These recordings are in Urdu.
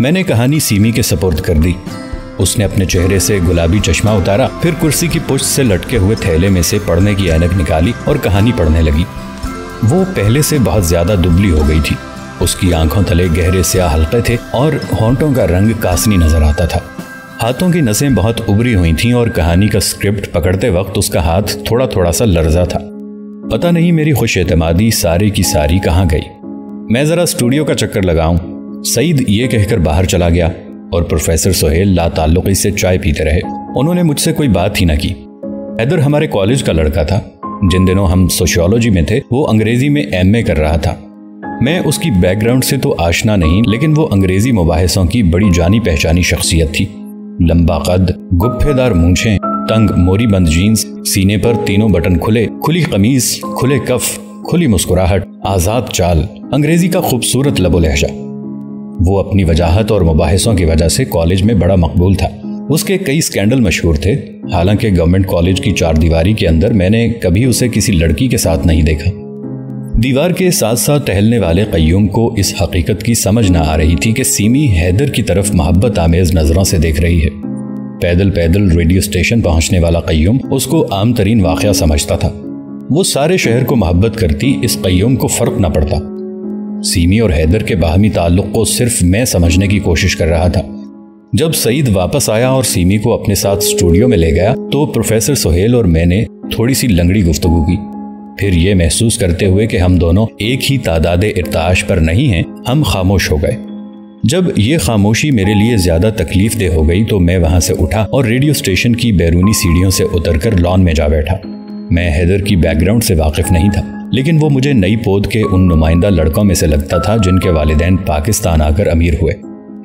میں نے کہانی سیمی کے سپرد کر دی۔ اس نے اپنے چہرے سے گلابی چشمہ اتارا، پھر کرسی کی پشت سے لٹکے ہوئے تھیلے میں سے پڑھنے کی اینک نکالی اور کہانی پڑھنے لگی۔ وہ پہلے سے بہت زیادہ دبلی ہو گئی تھی۔ اس کی آنکھوں تلے گہرے سیاہ حلقے تھے اور ہونٹوں کا رنگ کاسنی نظر آتا تھا۔ ہاتھوں کی نسیں بہت ابری ہوئی تھیں اور کہانی کا اسکرپٹ پکڑتے وقت اس کا ہاتھ تھوڑا تھوڑا سا لرزا تھا۔ پتہ نہیں میری خوش اعتمادی ساری کی ساری کہاں گئی۔ میں ذرا اسٹوڈیو کا چکر لگاؤں، سعید یہ کہہ کر باہر چلا گیا اور پروفیسر سہیل لا تعلقی سے چائے پیتے رہے۔ انہوں نے مجھ سے کوئی بات ہی نہ کی۔ حیدر ہمارے کالج کا لڑکا تھا۔ جن دنوں ہم سوشیولوجی میں تھے وہ انگریزی میں ایم اے کر رہا تھا۔ میں اس کی بیک گراؤنڈ سے تو آشنا نہیں، لیکن وہ انگریزی مباحثوں کی بڑی جانی پہچانی شخصیت تھی۔ لمبا قد، گپھے دار مونچھیں، تنگ موری بند جینز، سینے پر تینوں بٹن کھلے، کھلی قمیص، کھلے کف، کھلی مسکراہٹ، آزاد چال، انگریزی کا خوبصورت لب و لہجہ۔ وہ اپنی وجاہت اور مباحثوں کی وجہ سے کالج میں بڑا مقبول تھا۔ اس کے کئی سکینڈل مشہور تھے، حالانکہ گورنمنٹ کالج کی چار دیواری کے اندر میں نے کبھی اسے کسی لڑکی کے ساتھ نہیں دیکھا۔ دیوار کے ساتھ ساتھ ٹہلنے والے قیوم کو اس حقیقت کی سمجھ نہ آ رہی تھی کہ سیمی حیدر کی طرف محبت آمیز نظروں سے دیکھ رہی ہے۔ پیدل پیدل ریڈیو اسٹیشن پہنچنے والا قیوم اس کو عام ترین واقعہ سمجھتا تھا۔ وہ سارے شہر کو محبت کرتی، اس قیوم کو فرق نہ پڑتا۔ سیمی اور حیدر کے باہمی تعلق کو صرف میں سمجھنے کی کوشش کر رہا تھا۔ جب سعید واپس آیا اور سیمی کو اپنے ساتھ اسٹوڈیو میں لے گیا تو پروفیسر سہیل اور میں نے تھوڑی سی لنگڑی گفتگو کی۔ پھر یہ محسوس کرتے ہوئے کہ ہم دونوں ایک ہی تعداد ارتعاش پر نہیں ہیں، ہم خاموش ہو گئے۔ جب یہ خاموشی میرے لیے زیادہ تکلیف دہ ہو گئی تو میں وہاں سے اٹھا اور ریڈیو اسٹیشن کی بیرونی سیڑھیوں سے اتر کر لان میں جا بیٹھا۔ میں حیدر کی بیک گراؤنڈ سے واقف نہیں تھا، لیکن وہ مجھے نئی پود کے ان نمائندہ لڑکوں میں سے لگتا تھا جن کے والدین پاکستان آ کر امیر ہوئے۔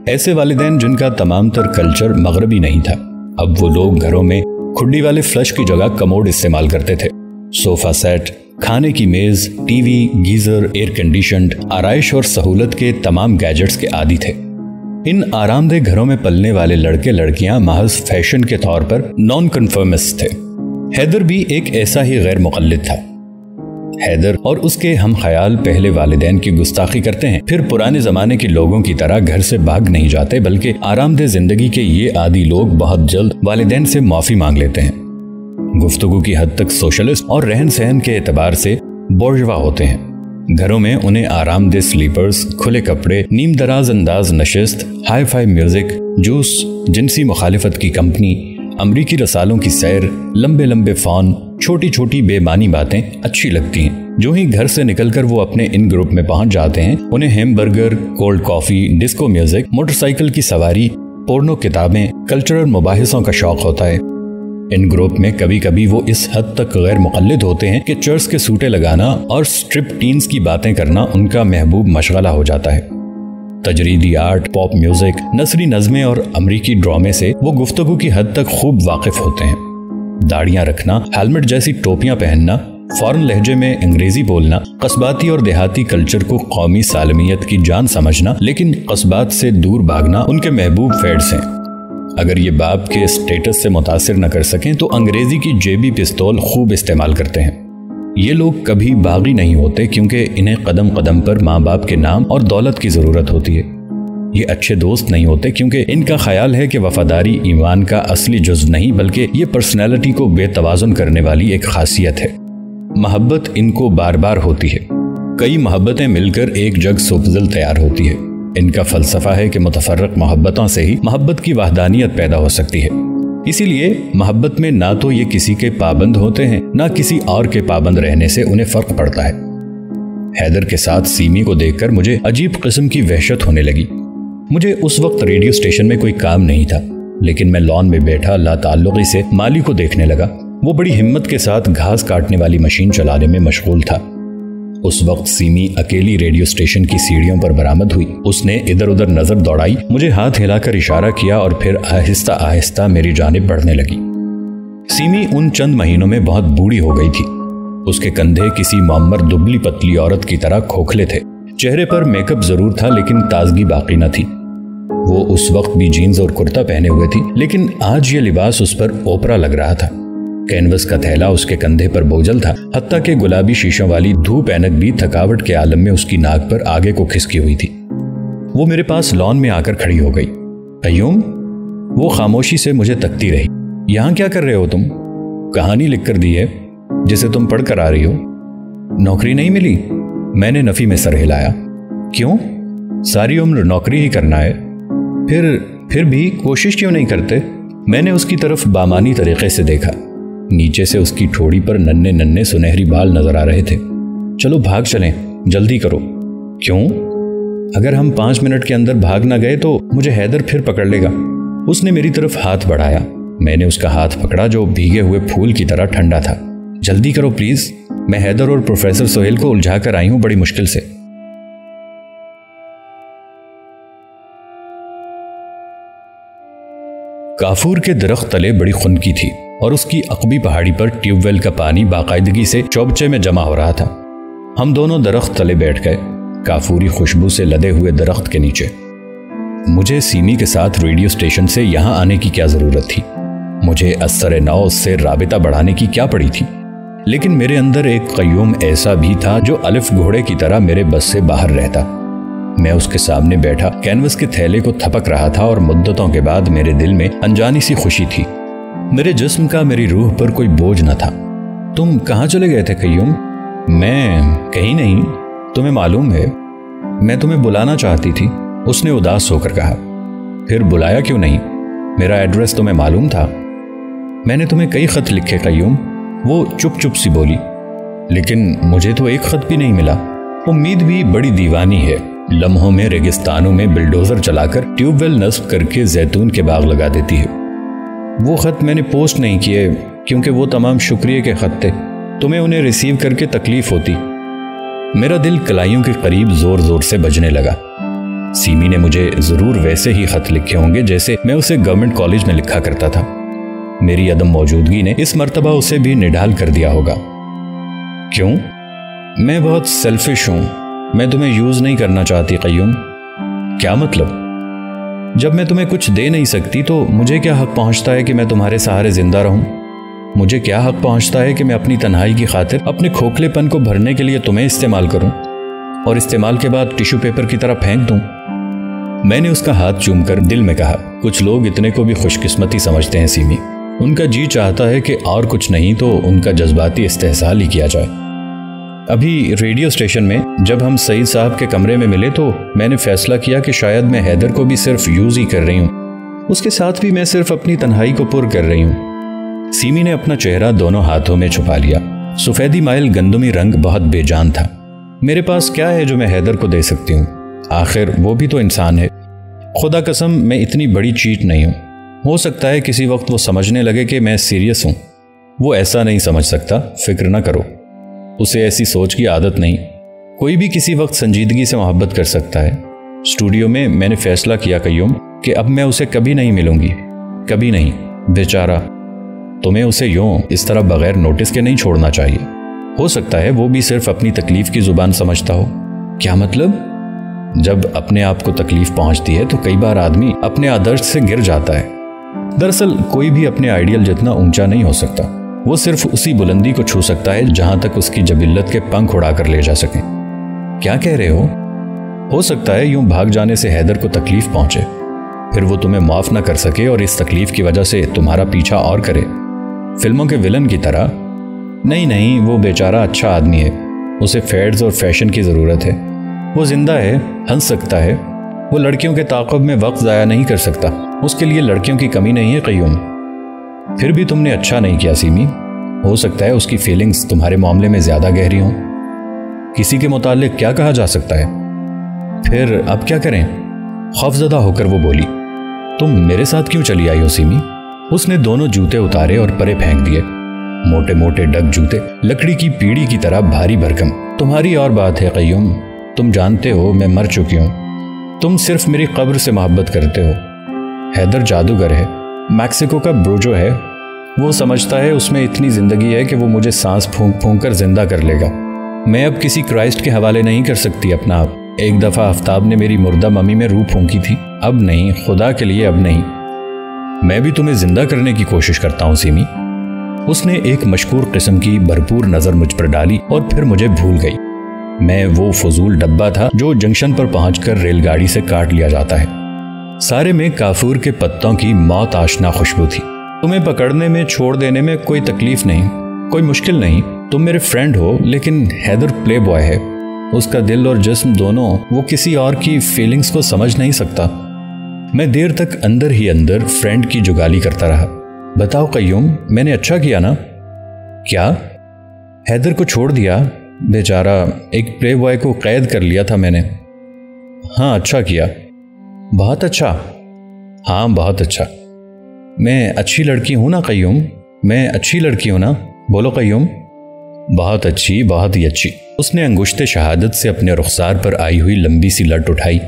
ایسے والدین جن کا تمام تر کلچر مغربی نہیں تھا۔ اب وہ لوگ گھروں میں کھڈی والے فلش کی جگہ کموڈ استعمال کرتے تھے۔ صوفہ سیٹ، کھانے کی میز، T V, geyser, year conditioned, آرائش اور سہولت کے تمام گیجٹس کے عادی تھے۔ ان آرام دہ گھروں میں پلنے والے لڑکے لڑکیاں محض فیشن کے طور پر نان کنفرمسٹ تھے۔ حیدر بھی ایک ایسا ہی غیر مقلد تھا۔ حیدر اور اس کے ہم خیال پہلے والدین کی گستاخی کرتے ہیں، پھر پرانے زمانے کے لوگوں کی طرح گھر سے بھاگ نہیں جاتے، بلکہ آرام دہ زندگی کے یہ عادی لوگ بہت جلد والدین سے معافی مانگ لیتے ہیں۔ گفتگو کی حد تک سوشلسٹ اور رہن سہن کے اعتبار سے بورژوا ہوتے ہیں۔ گھروں میں انہیں آرام دہ سلیپرز، کھلے کپڑے، نیم دراز انداز نشست، ہائی فائی میوزک، جوس، جنسی مخالفت کی کمپنی، امریکی رسالوں کی سیر، لمبے لمبے فون، چھوٹی چھوٹی بے معنی باتیں اچھی لگتی ہیں۔ جو ہی گھر سے نکل کر وہ اپنے ان گروپ میں پہنچ جاتے ہیں، انہیں hamburger, cold coffee, disco music, motorcycle کی سواری، پورنو کتابیں، کلچرل مباحثوں کا شوق ہوتا ہے۔ ان گروپ میں کبھی کبھی وہ اس حد تک غیر مقلد ہوتے ہیں کہ چرچ کے سوٹے لگانا اور سٹرپ ٹینز کی باتیں کرنا ان کا محبوب مشغلہ ہو جاتا ہے۔ تجریدی آرٹ، پاپ میوزک، نثری نظمیں اور امریکی ڈرامے سے وہ گفتگو کی حد تک خوب واقف ہوتے ہیں۔ داڑیاں رکھنا، ہیلمٹ جیسی ٹوپیاں پہننا، فورن لہجے میں انگریزی بولنا، قصباتی اور دیہاتی کلچر کو قومی سالمیت کی جان سمجھنا، لیکن قصبات سے دور بھاگنا ان کے محبوب فیڈز ہیں۔ اگر یہ باپ کے اسٹیٹس سے متاثر نہ کر سکیں تو انگریزی کی جیبی پستول خوب استعمال کرتے ہیں۔ یہ لوگ کبھی باغی نہیں ہوتے کیونکہ انہیں قدم قدم پر ماں باپ کے نام اور دولت کی ضرورت ہوتی ہے۔ یہ اچھے دوست نہیں ہوتے کیونکہ ان کا خیال ہے کہ وفاداری ایمان کا اصلی جزو نہیں بلکہ یہ پرسنالٹی کو بے توازن کرنے والی ایک خاصیت ہے۔ محبت ان کو بار بار ہوتی ہے۔ کئی محبتیں مل کر ایک جگ سوپزل تیار ہوتی ہے۔ ان کا فلسفہ ہے کہ متفرق محبتوں سے ہی محبت کی وحدانیت پیدا ہو سکتی ہے۔ اسی لیے محبت میں نہ تو یہ کسی کے پابند ہوتے ہیں، نہ کسی اور کے پابند رہنے سے انہیں فرق پڑتا ہے۔ حیدر کے ساتھ سیمی کو دیکھ کر مجھے عجیب قسم کی وحشت ہونے لگی۔ مجھے اس وقت ریڈیو اسٹیشن میں کوئی کام نہیں تھا، لیکن میں لان میں بیٹھا لا تعلقی سے مالی کو دیکھنے لگا۔ وہ بڑی ہمت کے ساتھ گھاس کاٹنے والی مشین چلانے میں مشغول تھا۔ اس وقت سیمی اکیلی ریڈیو اسٹیشن کی سیڑھیوں پر برآمد ہوئی۔ اس نے ادھر ادھر نظر دوڑائی، مجھے ہاتھ ہلا کر اشارہ کیا اور پھر آہستہ آہستہ میری جانب بڑھنے لگی۔ سیمی ان چند مہینوں میں بہت بوڑھی ہو گئی تھی۔ اس کے کندھے کسی معمر دبلی پتلی عورت کی طرح کھوکھلے تھے۔ چہرے پر میک اپ ضرور تھا لیکن تازگی باقی نہ تھی۔ وہ اس وقت بھی جینز اور کرتا پہنے ہوئے تھی، لیکن آج یہ لباس اس پر اوپرا لگ رہا تھا۔ کینوس کا تھیلا اس کے کندھے پر بوجھل تھا، حتیٰ کہ گلابی شیشوں والی دھوپ اینک بھی تھکاوٹ کے عالم میں اس کی ناک پر آگے کو کھسکی ہوئی تھی۔ وہ میرے پاس لان میں آ کر کھڑی ہو گئی۔ قیوم، وہ خاموشی سے مجھے تکتی رہی۔ یہاں کیا کر رہے ہو تم؟ کہانی لکھ کر دی ہے جسے تم پڑھ کر آ رہی ہو۔ نوکری نہیں ملی؟ میں نے نفی میں سر ہلایا۔ کیوں؟ ساری عمر نوکری ہی کرنا ہے؟ پھر بھی کوشش کیوں نہیں کرتے؟ میں نے اس کی طرف بامانی طریقے سے دیکھا۔ نیچے سے اس کی ٹھوڑی پر ننھے ننھے سنہری بال نظر آ رہے تھے۔ چلو بھاگ چلیں، جلدی کرو۔ کیوں؟ اگر ہم 5 منٹ کے اندر بھاگ نہ گئے تو مجھے حیدر پھر پکڑ لے گا۔ اس نے میری طرف ہاتھ بڑھایا۔ میں نے اس کا ہاتھ پکڑا جو بھیگے ہوئے پھول کی طرح ٹھنڈا تھا۔ جلدی کرو پلیز، میں حیدر اور پروفیسر سہیل کو الجھا کر آئی ہوں بڑی مشکل سے۔ کافور کے درخت تلے بڑی خنکی تھی اور اس کی عقبی پہاڑی پر ٹیوب ویل کا پانی باقاعدگی سے چوبچے میں جمع ہو رہا تھا۔ ہم دونوں درخت تلے بیٹھ گئے، کافوری خوشبو سے لدے ہوئے درخت کے نیچے۔ مجھے سیمی کے ساتھ ریڈیو اسٹیشن سے یہاں آنے کی کیا ضرورت تھی؟ مجھے اثر نو سے رابطہ بڑھانے کی کیا پڑی تھی؟ لیکن میرے اندر ایک قیوم ایسا بھی تھا جو الف گھوڑے کی طرح میرے بس سے باہر رہتا۔ میں اس کے سامنے بیٹھا کینوس کے تھیلے کو تھپک رہا تھا اور مدتوں کے بعد میرے دل میں انجانی سی خوشی تھی۔ میرے جسم کا میری روح پر کوئی بوجھ نہ تھا۔ تم کہاں چلے گئے تھے قیوم؟ میں کہیں نہیں، تمہیں معلوم ہے میں تمہیں بلانا چاہتی تھی، اس نے اداس ہو کر کہا۔ پھر بلایا کیوں نہیں؟ میرا ایڈریس تمہیں معلوم تھا؟ میں نے تمہیں کئی خط لکھے قیوم، وہ چپ چپ سی بولی۔ لیکن مجھے تو ایک خط بھی نہیں ملا۔ امید بھی بڑی دیوانی ہے، لمحوں میں ریگستانوں میں بلڈوزر چلا کر ٹیوب ویل نصب کر کے زیتون کے باغ لگا دیتی ہے۔ وہ خط میں نے پوسٹ نہیں کیے کیونکہ وہ تمام شکریہ کے خط تھے، تمہیں انہیں ریسیو کر کے تکلیف ہوتی۔ میرا دل کلائیوں کے قریب زور زور سے بجنے لگا۔ سیمی نے مجھے ضرور ویسے ہی خط لکھے ہوں گے جیسے میں اسے گورنمنٹ کالج میں لکھا کرتا تھا۔ میری عدم موجودگی نے اس مرتبہ اسے بھی نڈال کر دیا ہوگا۔ کیوں؟ میں بہت سیلفش ہوں، میں تمہیں یوز نہیں کرنا چاہتی قیوم۔ کیا مطلب؟ جب میں تمہیں کچھ دے نہیں سکتی تو مجھے کیا حق پہنچتا ہے کہ میں تمہارے سہارے زندہ رہوں؟ مجھے کیا حق پہنچتا ہے کہ میں اپنی تنہائی کی خاطر اپنے کھوکھلے پن کو بھرنے کے لیے تمہیں استعمال کروں اور استعمال کے بعد ٹیشو پیپر کی طرح پھینک دوں؟ میں نے اس کا ہاتھ چوم کر دل میں کہا، کچھ لوگ اتنے کو بھی خوش قسمتی سمجھتے ہیں سیمی، ان کا جی چاہتا ہے کہ اور کچھ نہیں تو ان کا جذباتی استحصال ہی کیا جائے۔ ابھی ریڈیو اسٹیشن میں جب ہم سعید صاحب کے کمرے میں ملے تو میں نے فیصلہ کیا کہ شاید میں حیدر کو بھی صرف یوز ہی کر رہی ہوں، اس کے ساتھ بھی میں صرف اپنی تنہائی کو پر کر رہی ہوں۔ سیمی نے اپنا چہرہ دونوں ہاتھوں میں چھپا لیا۔ سفیدی مائل گندمی رنگ بہت بے جان تھا۔ میرے پاس کیا ہے جو میں حیدر کو دے سکتی ہوں؟ آخر وہ بھی تو انسان ہے۔ خدا قسم میں اتنی بڑی چیٹ نہیں ہوں۔ ہو سکتا ہے کسی وقت وہ سمجھنے لگے کہ میں سیریس ہوں۔ وہ ایسا نہیں سمجھ سکتا، فکر نہ کرو، اسے ایسی سوچ کی عادت نہیں۔ کوئی بھی کسی وقت سنجیدگی سے محبت کر سکتا ہے۔ اسٹوڈیو میں نے فیصلہ کیا قیوم کہ اب میں اسے کبھی نہیں ملوں گی، کبھی نہیں۔ بیچارہ، تمہیں اسے یوں اس طرح بغیر نوٹس کے نہیں چھوڑنا چاہیے۔ ہو سکتا ہے وہ بھی صرف اپنی تکلیف کی زبان سمجھتا ہو۔ کیا مطلب؟ جب اپنے آپ کو تکلیف پہنچتی ہے تو کئی بار آدمی اپنے آدرش سے گر جاتا ہے۔ دراصل کوئی بھی اپنے آئیڈیل جتنا اونچا نہیں ہو سکتا، وہ صرف اسی بلندی کو چھو سکتا ہے جہاں تک اس کی جبلت کے پنکھ اڑا کر لے جا سکیں۔ کیا کہہ رہے ہو؟ ہو سکتا ہے یوں بھاگ جانے سے حیدر کو تکلیف پہنچے، پھر وہ تمہیں معاف نہ کر سکے اور اس تکلیف کی وجہ سے تمہارا پیچھا اور کرے، فلموں کے ولن کی طرح۔ نہیں، وہ بیچارہ اچھا آدمی ہے، اسے فیڈز اور فیشن کی ضرورت ہے۔ وہ زندہ ہے، ہنس سکتا ہے، وہ لڑکیوں کے تعاقب میں وقت ضائع نہیں کر سکتا، اس کے لیے لڑکیوں کی کمی نہیں ہے قیوم۔ پھر بھی تم نے اچھا نہیں کیا سیمی، ہو سکتا ہے اس کی فیلنگز تمہارے معاملے میں زیادہ گہری ہوں۔ کسی کے متعلق کیا کہا جا سکتا ہے؟ پھر اب کیا کریں؟ خوفزدہ ہو کر وہ بولی۔ تم میرے ساتھ کیوں چلی آئی ہو سیمی؟ اس نے دونوں جوتے اتارے اور پرے پھینک دیے، موٹے موٹے ڈگ جوتے، لکڑی کی پیڑی کی طرح بھاری بھرکم۔ تمہاری اور بات ہے قیوم، تم جانتے ہو میں مر چکی ہوں، تم صرف میری قبر سے محبت کرتے ہو۔ حیدر جادوگر ہے، میکسیکو کا بروجو ہے، وہ سمجھتا ہے اس میں اتنی زندگی ہے کہ وہ مجھے سانس پھونک پھونک کر زندہ کر لے گا۔ میں اب کسی کرائسٹ کے حوالے نہیں کر سکتی اپنا آپ۔ ایک دفعہ آفتاب نے میری مردہ ممی میں روح پھونکی تھی، اب نہیں، خدا کے لیے اب نہیں۔ میں بھی تمہیں زندہ کرنے کی کوشش کرتا ہوں سیمی۔ اس نے ایک مشکور قسم کی بھرپور نظر مجھ پر ڈالی اور پھر مجھے بھول گئی۔ میں وہ فضول ڈبہ تھا جو جنکشن پر پہنچ کر ریل گاڑی سے کاٹ لیا جاتا ہے۔ سارے میں کافور کے پتوں کی موت آشنا خوشبو تھی۔ تمہیں پکڑنے میں، چھوڑ دینے میں کوئی تکلیف نہیں، کوئی مشکل نہیں۔ تم میرے فرینڈ ہو، لیکن حیدر پلے بوائے ہے۔ اس کا دل اور جسم دونوں، وہ کسی اور کی فیلنگز کو سمجھ نہیں سکتا۔ میں دیر تک اندر ہی اندر فرینڈ کی جگالی کرتا رہا۔ بتاؤ قیوم، میں نے اچھا کیا نا؟ کیا؟ حیدر کو چھوڑ دیا؟ بیچارہ، ایک پلے بوائے کو قید کر لیا تھا میں نے۔ ہاں، اچھا کیا۔ بہت اچھا؟ ہاں، بہت اچھا۔ میں اچھی لڑکی ہوں نا قیوم؟ میں اچھی لڑکی ہوں نا؟ بولو قیوم۔ بہت اچھی، بہت ہی اچھی۔ اس نے انگشت شہادت سے اپنے رخسار پر آئی ہوئی لمبی سی لٹ اٹھائی۔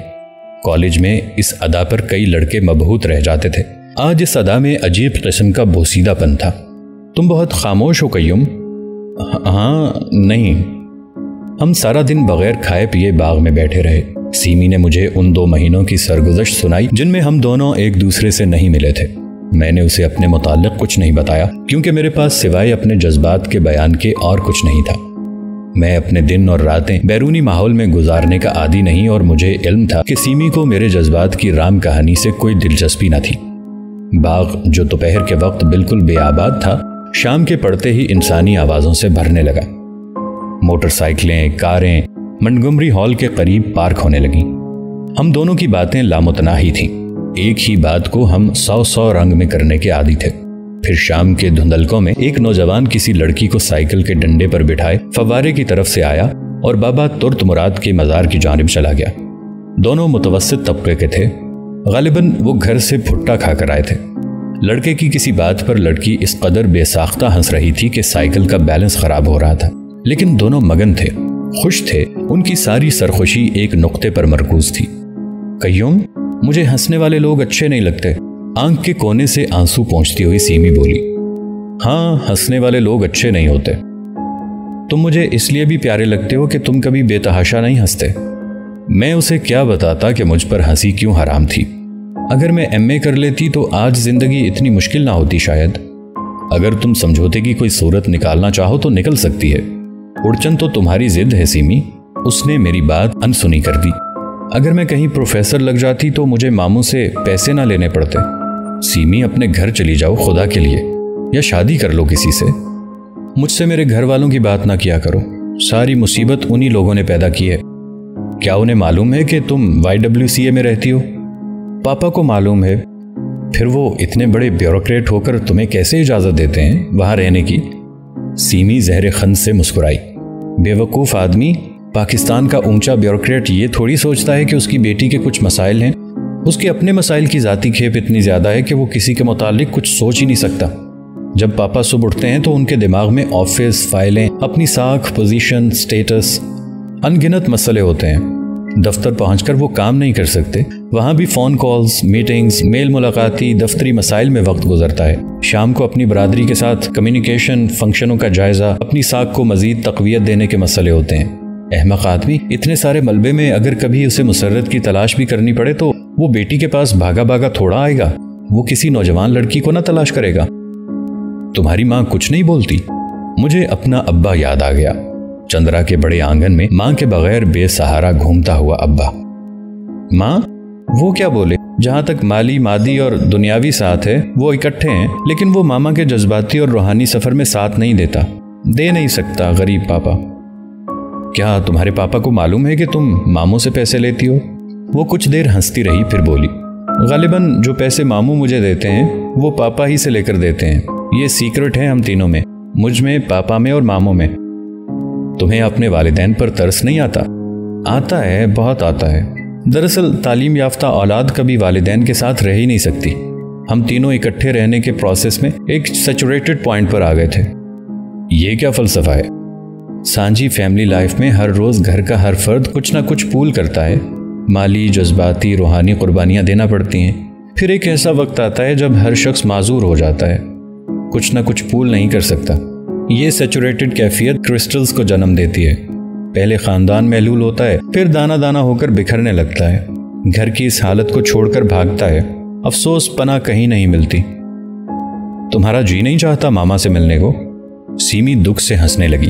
کالج میں اس ادا پر کئی لڑکے مبہوت رہ جاتے تھے۔ آج اس ادا میں عجیب قسم کا بوسیدہ پن تھا۔ تم بہت خاموش ہو قیوم۔ ہاں، نہیں۔ ہم سارا دن بغیر کھائے پیے باغ میں بیٹھے رہے۔ سیمی نے مجھے ان 2 مہینوں کی سرگزشت سنائی جن میں ہم دونوں ایک دوسرے سے نہیں ملے تھے۔ میں نے اسے اپنے متعلق کچھ نہیں بتایا، کیونکہ میرے پاس سوائے اپنے جذبات کے بیان کے اور کچھ نہیں تھا۔ میں اپنے دن اور راتیں بیرونی ماحول میں گزارنے کا عادی نہیں، اور مجھے علم تھا کہ سیمی کو میرے جذبات کی رام کہانی سے کوئی دلچسپی نہ تھی۔ باغ، جو دوپہر کے وقت بالکل بے آباد تھا، شام کے پڑتے ہی انسانی آوازوں سے بھرنے لگا۔ موٹر سائیکلیں، کاریں منٹگمری ہال کے قریب پارک ہونے لگیں۔ ہم دونوں کی باتیں لامتناہی تھیں۔ ایک ہی بات کو ہم 100 رنگ میں کرنے کے عادی تھے۔ پھر شام کے دھندلکوں میں ایک نوجوان کسی لڑکی کو سائیکل کے ڈنڈے پر بٹھائے فوارے کی طرف سے آیا اور بابا ترت مراد کے مزار کی جانب چلا گیا۔ دونوں متوسط طبقے کے تھے۔ غالباً وہ گھر سے بھٹا کھا کر آئے تھے۔ لڑکے کی کسی بات پر لڑکی اس قدر بے ساختہ ہنس رہی تھی کہ سائیکل کا بیلنس خراب ہو رہا تھا، لیکن دونوں مگن تھے، خوش تھے۔ ان کی ساری سرخوشی ایک نقطے پر مرکوز تھی۔ قیوم، مجھے ہنسنے والے لوگ اچھے نہیں لگتے۔ آنکھ کے کونے سے آنسو پہنچتی ہوئی سیمی بولی۔ ہاں، ہنسنے والے لوگ اچھے نہیں ہوتے۔ تم مجھے اس لیے بھی پیارے لگتے ہو کہ تم کبھی بے تحاشا نہیں ہنستے۔ میں اسے کیا بتاتا کہ مجھ پر ہنسی کیوں حرام تھی۔ اگر میں ایم اے کر لیتی تو آج زندگی اتنی مشکل نہ ہوتی شاید۔ اگر تم سمجھوتے کی کوئی صورت نکالنا چاہو تو نکل سکتی ہے۔ اڑچن تو تمہاری ضد ہے سیمی۔ اس نے میری بات انسنی کر دی۔ اگر میں کہیں پروفیسر لگ جاتی تو مجھے ماموں سے پیسے نہ لینے پڑتے۔ سیمی، اپنے گھر چلی جاؤ خدا کے لیے، یا شادی کر لو کسی سے۔ مجھ سے میرے گھر والوں کی بات نہ کیا کرو۔ ساری مصیبت انہی لوگوں نے پیدا کی ہے۔ کیا انہیں معلوم ہے کہ تم YWCA میں رہتی ہو؟ پاپا کو معلوم ہے۔ پھر وہ اتنے بڑے بیوروکریٹ ہو کر تمہیں کیسے اجازت دیتے ہیں وہاں رہنے کی؟ سیمی زہر خند سے مسکرائی۔ بے وقوف آدمی، پاکستان کا اونچا بیوروکریٹ یہ تھوڑی سوچتا ہے کہ اس کی بیٹی کے کچھ مسائل ہیں۔ اس کے اپنے مسائل کی ذاتی کھیپ اتنی زیادہ ہے کہ وہ کسی کے متعلق کچھ سوچ ہی نہیں سکتا۔ جب پاپا صبح اٹھتے ہیں تو ان کے دماغ میں آفس، فائلیں، اپنی ساکھ، پوزیشن، سٹیٹس، انگنت مسئلے ہوتے ہیں۔ دفتر پہنچ کر وہ کام نہیں کر سکتے۔ وہاں بھی فون کالز، میٹنگز، میل ملاقاتی، دفتری مسائل میں وقت گزرتا ہے۔ شام کو اپنی برادری کے ساتھ کمیونیکیشن، فنکشنوں کا جائزہ، اپنی ساکھ کو مزید تقویت دینے کے مسئلے ہوتے ہیں۔ احمق آدمی، اتنے سارے ملبے میں اگر کبھی اسے مسرت کی تلاش بھی کرنی پڑے تو وہ بیٹی کے پاس بھاگا بھاگا تھوڑا آئے گا۔ وہ کسی نوجوان لڑکی کو نہ تلاش کرے گا۔ تمہاری ماں کچھ نہیں بولتی؟ مجھے اپنا ابا یاد آ گیا۔ چندرا کے بڑے آنگن میں ماں کے بغیر بے سہارا گھومتا ہوا ابا۔ ماں؟ وہ کیا بولے؟ جہاں تک مالی، مادی اور دنیاوی ساتھ ہے وہ اکٹھے ہیں، لیکن وہ ماما کے جذباتی اور روحانی سفر میں ساتھ نہیں دیتا، دے نہیں سکتا۔ غریب پاپا۔ کیا تمہارے پاپا کو معلوم ہے کہ تم ماموں سے پیسے لیتی ہو؟ وہ کچھ دیر ہنستی رہی، پھر بولی، غالباً جو پیسے ماموں مجھے دیتے ہیں وہ پاپا ہی سے لے کر دیتے ہیں۔ یہ سیکرٹ ہے ہم تینوں میں، مجھ میں، پاپا میں اور ماموں میں۔ تمہیں اپنے والدین پر ترس نہیں آتا؟ آتا ہے، بہت آتا ہے۔ دراصل تعلیم یافتہ اولاد کبھی والدین کے ساتھ رہ ہی نہیں سکتی۔ ہم تینوں اکٹھے رہنے کے پروسیس میں ایک سیچوریٹڈ پوائنٹ پر آ گئے تھے۔ یہ کیا فلسفہ ہے؟ سانجھی فیملی لائف میں ہر روز گھر کا ہر فرد کچھ نہ کچھ پول کرتا ہے، مالی، جذباتی، روحانی قربانیاں دینا پڑتی ہیں۔ پھر ایک ایسا وقت آتا ہے جب ہر شخص معذور ہو جاتا ہے، کچھ نہ کچھ پول نہیں کر سکتا۔ یہ سیچوریٹڈ کیفیت کرسٹلز کو جنم دیتی ہے۔ پہلے خاندان محلول ہوتا ہے، پھر دانہ دانہ ہو کر بکھرنے لگتا ہے، گھر کی اس حالت کو چھوڑ کر بھاگتا ہے۔ افسوس، پناہ کہیں نہیں ملتی۔ تمہارا جی نہیں چاہتا ماما سے ملنے کو؟ سیمی دکھ سے ہنسنے لگی۔